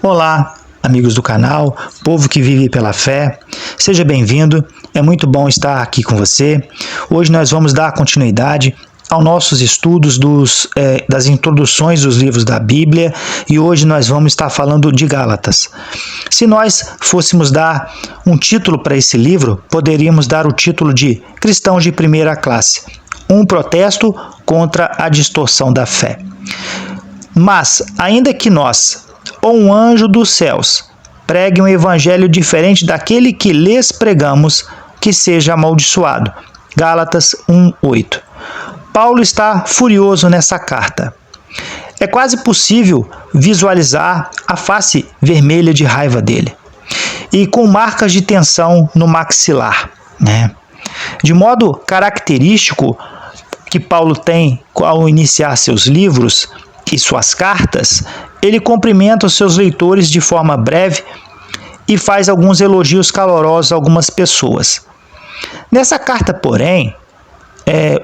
Olá, amigos do canal, povo que vive pela fé, seja bem-vindo, é muito bom estar aqui com você. Hoje nós vamos dar continuidade aos nossos estudos das introduções dos livros da Bíblia e hoje nós vamos estar falando de Gálatas. Se nós fôssemos dar um título para esse livro, poderíamos dar o título de Cristãos de Primeira Classe, um protesto contra a distorção da fé. Mas, ainda que nós, ou um anjo dos céus, pregue um evangelho diferente daquele que lhes pregamos, que seja amaldiçoado. Gálatas 1:8. Paulo está furioso nessa carta. É quase possível visualizar a face vermelha de raiva dele e com marcas de tensão no maxilar, né? De modo característico que Paulo tem ao iniciar seus livros e suas cartas, ele cumprimenta os seus leitores de forma breve e faz alguns elogios calorosos a algumas pessoas. Nessa carta, porém,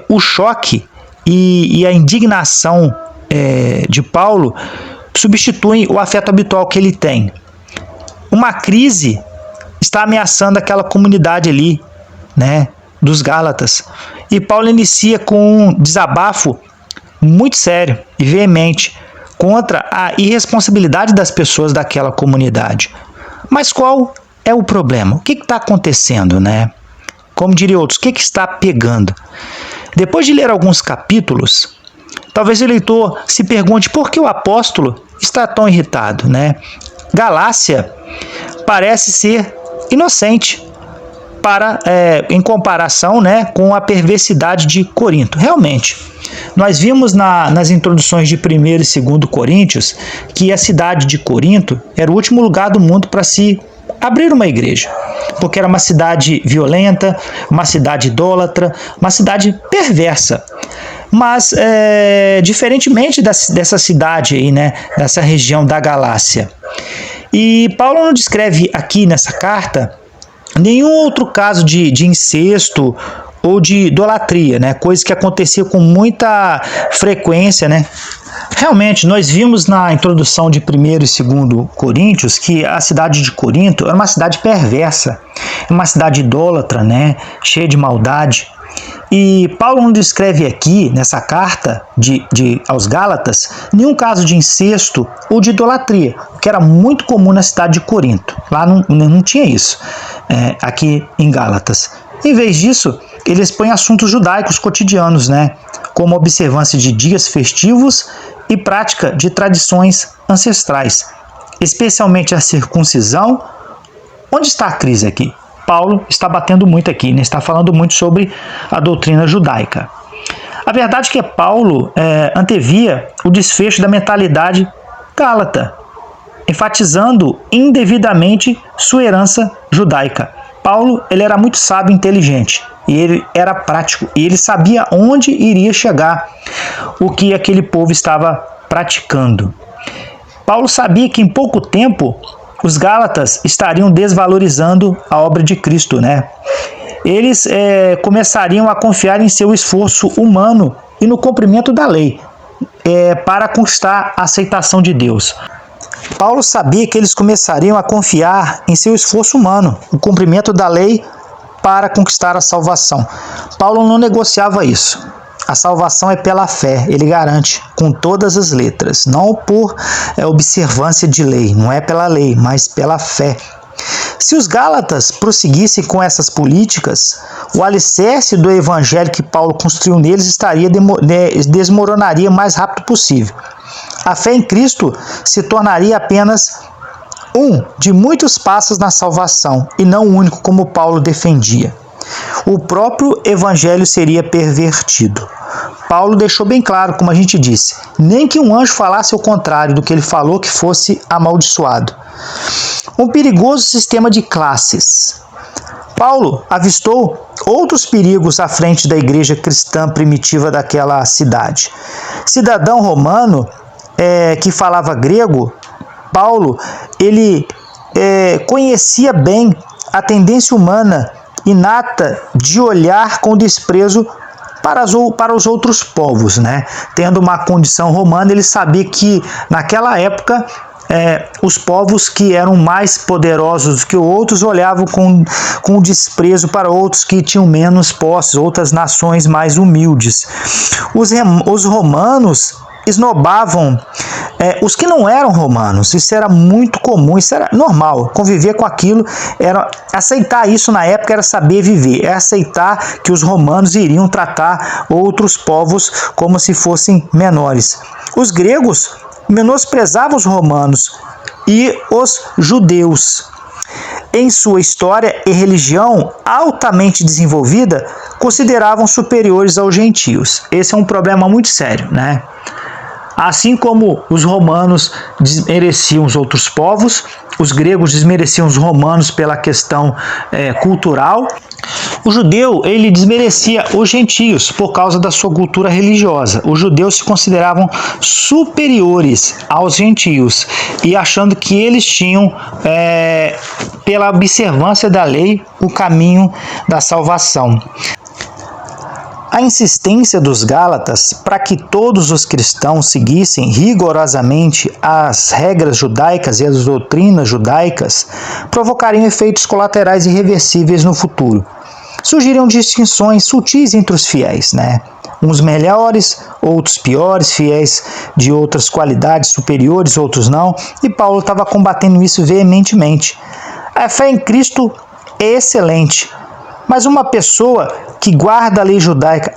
o choque e a indignação de Paulo substituem o afeto habitual que ele tem. Uma crise está ameaçando aquela comunidade ali, né, dos Gálatas. E Paulo inicia com um desabafo muito sério e veemente contra a irresponsabilidade das pessoas daquela comunidade. Mas qual é o problema? O que está acontecendo, né? Como diria outros, o que está pegando? Depois de ler alguns capítulos, talvez o leitor se pergunte por que o apóstolo está tão irritado, né? Galácia parece ser inocente em comparação, né, com a perversidade de Corinto. Realmente, nós vimos nas introduções de 1º e 2º Coríntios que a cidade de Corinto era o último lugar do mundo para se abrir uma igreja, porque era uma cidade violenta, uma cidade idólatra, uma cidade perversa. Mas, diferentemente dessa cidade aí, né, dessa região da Galácia. E Paulo não descreve aqui nessa carta nenhum outro caso de incesto ou de idolatria, né? Coisa que acontecia com muita frequência, né? Realmente, nós vimos na introdução de 1º e 2º Coríntios que a cidade de Corinto era uma cidade perversa, uma cidade idólatra, né? Cheia de maldade. E Paulo não descreve aqui, nessa carta aos Gálatas, nenhum caso de incesto ou de idolatria, que era muito comum na cidade de Corinto. Lá não tinha isso, aqui em Gálatas. Em vez disso, ele expõe assuntos judaicos cotidianos, né? Como observância de dias festivos e prática de tradições ancestrais, especialmente a circuncisão. Onde está a crise aqui? Paulo está batendo muito aqui, né? Está falando muito sobre a doutrina judaica. A verdade é que Paulo antevia o desfecho da mentalidade gálata, enfatizando indevidamente sua herança judaica. Paulo ele era muito sábio e inteligente, e ele era prático, e ele sabia onde iria chegar o que aquele povo estava praticando. Paulo sabia que em pouco tempo os Gálatas estariam desvalorizando a obra de Cristo, né? Eles começariam a confiar em seu esforço humano e no cumprimento da lei para conquistar a aceitação de Deus. Paulo sabia que eles começariam a confiar em seu esforço humano, no cumprimento da lei para conquistar a salvação. Paulo não negociava isso. A salvação é pela fé, ele garante, com todas as letras, não por observância de lei, não é pela lei, mas pela fé. Se os Gálatas prosseguissem com essas políticas, o alicerce do evangelho que Paulo construiu neles desmoronaria o mais rápido possível. A fé em Cristo se tornaria apenas um de muitos passos na salvação, e não o único como Paulo defendia. O próprio evangelho seria pervertido. Paulo deixou bem claro, como a gente disse, nem que um anjo falasse o contrário do que ele falou, que fosse amaldiçoado. Um perigoso sistema de classes. Paulo avistou outros perigos à frente da igreja cristã primitiva daquela cidade. Cidadão romano que falava grego, Paulo ele conhecia bem a tendência humana inata de olhar com desprezo para os outros povos, né? Tendo uma condição romana, ele sabia que naquela época os povos que eram mais poderosos do que outros olhavam com desprezo para outros que tinham menos posses, outras nações mais humildes. Os romanos esnobavam os que não eram romanos. Isso era muito comum, isso era normal. Conviver com aquilo, aceitar isso na época era saber viver, é aceitar que os romanos iriam tratar outros povos como se fossem menores. Os gregos menosprezavam os romanos e os judeus. Em sua história e religião altamente desenvolvida, consideravam superiores aos gentios. Esse é um problema muito sério, né? Assim como os romanos desmereciam os outros povos, os gregos desmereciam os romanos pela questão cultural, o judeu ele desmerecia os gentios por causa da sua cultura religiosa. Os judeus se consideravam superiores aos gentios e achando que eles tinham, pela observância da lei, o caminho da salvação. A insistência dos Gálatas para que todos os cristãos seguissem rigorosamente as regras judaicas e as doutrinas judaicas provocariam efeitos colaterais irreversíveis no futuro. Surgiriam distinções sutis entre os fiéis, né? Uns melhores, outros piores, fiéis de outras qualidades superiores, outros não, e Paulo estava combatendo isso veementemente. A fé em Cristo é excelente, mas uma pessoa que guarda a lei judaica,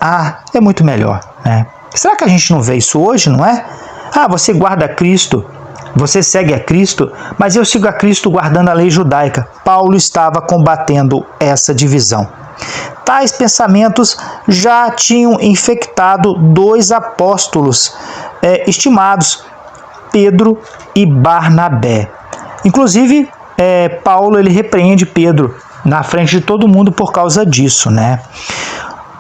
é muito melhor, né? Será que a gente não vê isso hoje, não é? Você guarda Cristo, você segue a Cristo, mas eu sigo a Cristo guardando a lei judaica. Paulo estava combatendo essa divisão. Tais pensamentos já tinham infectado dois apóstolos estimados, Pedro e Barnabé. Inclusive, Paulo ele repreende Pedro na frente de todo mundo por causa disso, né?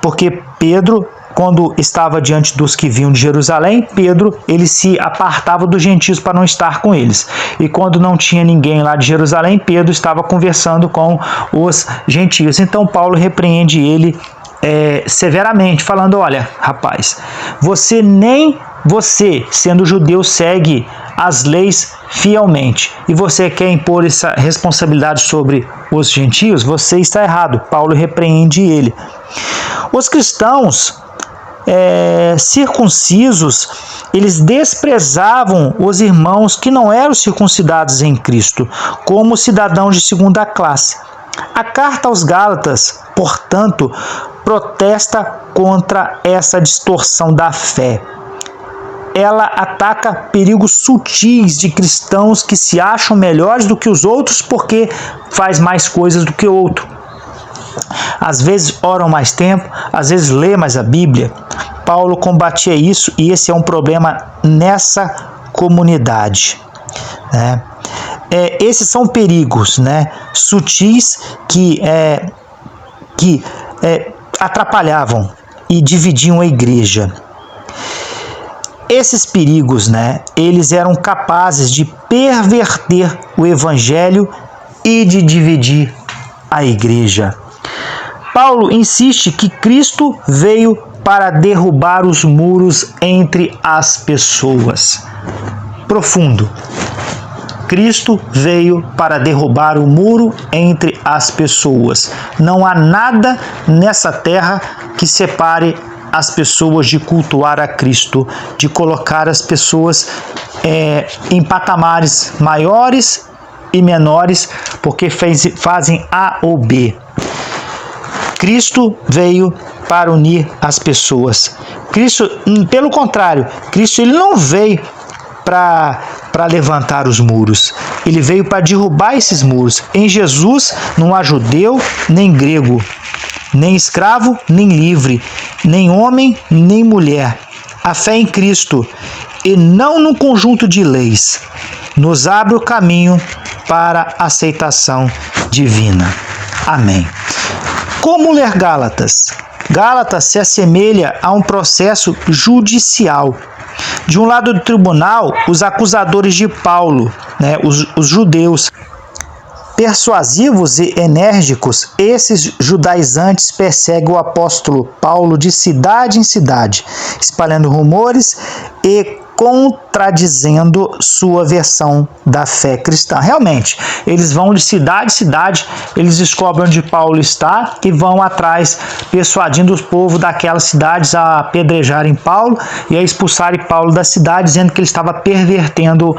Porque Pedro, quando estava diante dos que vinham de Jerusalém, Pedro ele se apartava dos gentios para não estar com eles. E quando não tinha ninguém lá de Jerusalém, Pedro estava conversando com os gentios. Então Paulo repreende ele severamente, falando: olha, rapaz, você, sendo judeu, segue as leis fielmente, e você quer impor essa responsabilidade sobre os gentios? Você está errado. Paulo repreende ele. Os cristãos circuncisos, eles desprezavam os irmãos que não eram circuncidados em Cristo como cidadãos de segunda classe. A carta aos Gálatas, portanto, protesta contra essa distorção da fé. Ela ataca perigos sutis de cristãos que se acham melhores do que os outros porque faz mais coisas do que o outro. Às vezes oram mais tempo, às vezes lê mais a Bíblia. Paulo combatia isso e esse é um problema nessa comunidade, né? Esses são perigos, né, sutis que atrapalhavam e dividiam a igreja. Esses perigos, né, eles eram capazes de perverter o evangelho e de dividir a igreja. Paulo insiste que Cristo veio para derrubar os muros entre as pessoas. Profundo. Cristo veio para derrubar o muro entre as pessoas. Não há nada nessa terra que separe as pessoas de cultuar a Cristo, de colocar as pessoas em patamares maiores e menores, porque fazem A ou B. Cristo veio para unir as pessoas. Cristo, pelo contrário, Cristo ele não veio para levantar os muros. Ele veio para derrubar esses muros. Em Jesus não há judeu nem grego, nem escravo nem livre, nem homem nem mulher. A fé em Cristo, e não no conjunto de leis, nos abre o caminho para a aceitação divina. Amém. Como ler Gálatas? Gálatas se assemelha a um processo judicial. De um lado do tribunal, os acusadores de Paulo, né, os judeus. Persuasivos e enérgicos, esses judaizantes perseguem o apóstolo Paulo de cidade em cidade, espalhando rumores e contradizendo sua versão da fé cristã. Realmente, eles vão de cidade em cidade, eles descobrem onde Paulo está e vão atrás, persuadindo o povo daquelas cidades a apedrejarem Paulo e a expulsarem Paulo da cidade, dizendo que ele estava pervertendo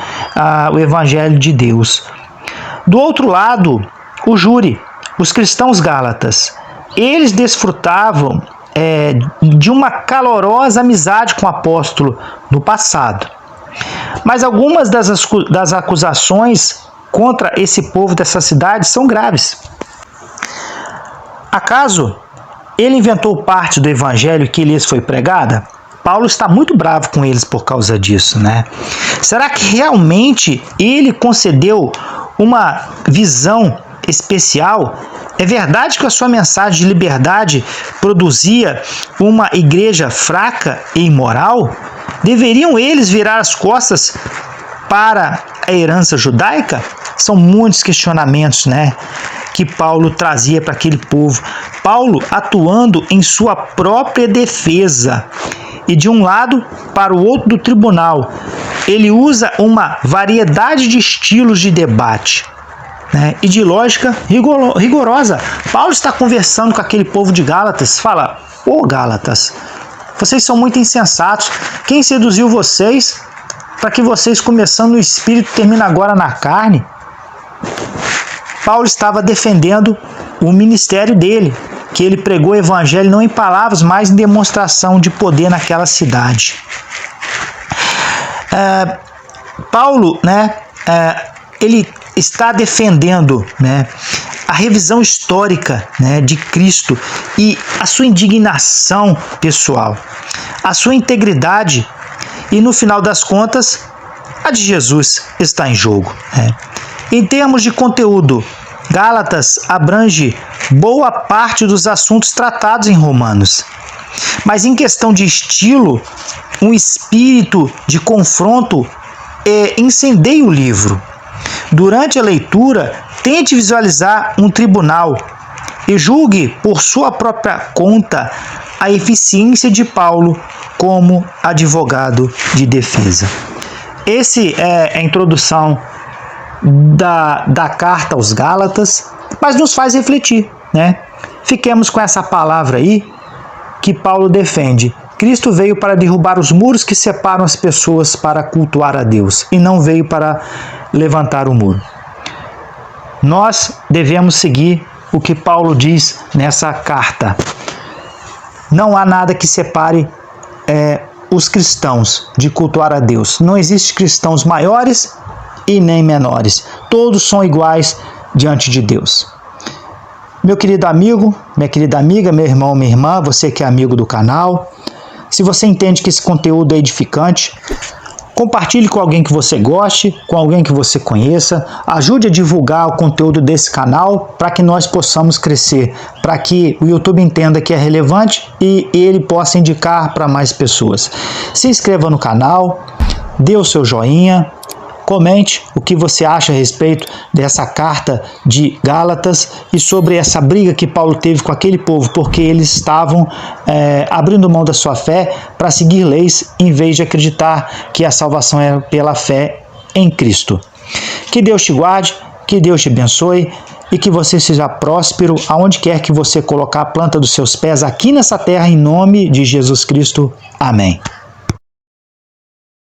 o evangelho de Deus. Do outro lado, o júri, os cristãos gálatas, eles desfrutavam de uma calorosa amizade com o apóstolo no passado. Mas algumas das acusações contra esse povo dessa cidade são graves. Acaso ele inventou parte do evangelho que lhes foi pregada? Paulo está muito bravo com eles por causa disso, né? Será que realmente ele concedeu uma visão especial? É verdade que a sua mensagem de liberdade produzia uma igreja fraca e imoral? Deveriam eles virar as costas para a herança judaica? São muitos questionamentos, né, que Paulo trazia para aquele povo. Paulo atuando em sua própria defesa. E de um lado para o outro do tribunal, ele usa uma variedade de estilos de debate, né, e de lógica rigorosa. Paulo está conversando com aquele povo de Gálatas, fala: ô Gálatas, vocês são muito insensatos. Quem seduziu vocês para que vocês, começando no espírito, terminam agora na carne? Paulo estava defendendo o ministério dele, que ele pregou o evangelho não em palavras, mas em demonstração de poder naquela cidade. Paulo, né, ele está defendendo, né, a revisão histórica, né, de Cristo e a sua indignação pessoal, a sua integridade e, no final das contas, a de Jesus está em jogo, né? Em termos de conteúdo, Gálatas abrange boa parte dos assuntos tratados em Romanos. Mas em questão de estilo, um espírito de confronto incendeia o livro. Durante a leitura, tente visualizar um tribunal e julgue por sua própria conta a eficiência de Paulo como advogado de defesa. Essa é a introdução da carta aos Gálatas, mas nos faz refletir, né? Fiquemos com essa palavra aí que Paulo defende. Cristo veio para derrubar os muros que separam as pessoas para cultuar a Deus, e não veio para levantar o muro. Nós devemos seguir o que Paulo diz nessa carta. Não há nada que separe os cristãos de cultuar a Deus. Não existe cristãos maiores e nem menores. Todos são iguais diante de Deus. Meu querido amigo, minha querida amiga, meu irmão, minha irmã, você que é amigo do canal, se você entende que esse conteúdo é edificante, compartilhe com alguém que você goste, com alguém que você conheça, ajude a divulgar o conteúdo desse canal para que nós possamos crescer, para que o YouTube entenda que é relevante e ele possa indicar para mais pessoas. Se inscreva no canal, dê o seu joinha, comente o que você acha a respeito dessa carta de Gálatas e sobre essa briga que Paulo teve com aquele povo, porque eles estavam abrindo mão da sua fé para seguir leis, em vez de acreditar que a salvação é pela fé em Cristo. Que Deus te guarde, que Deus te abençoe e que você seja próspero aonde quer que você colocar a planta dos seus pés aqui nessa terra, em nome de Jesus Cristo. Amém.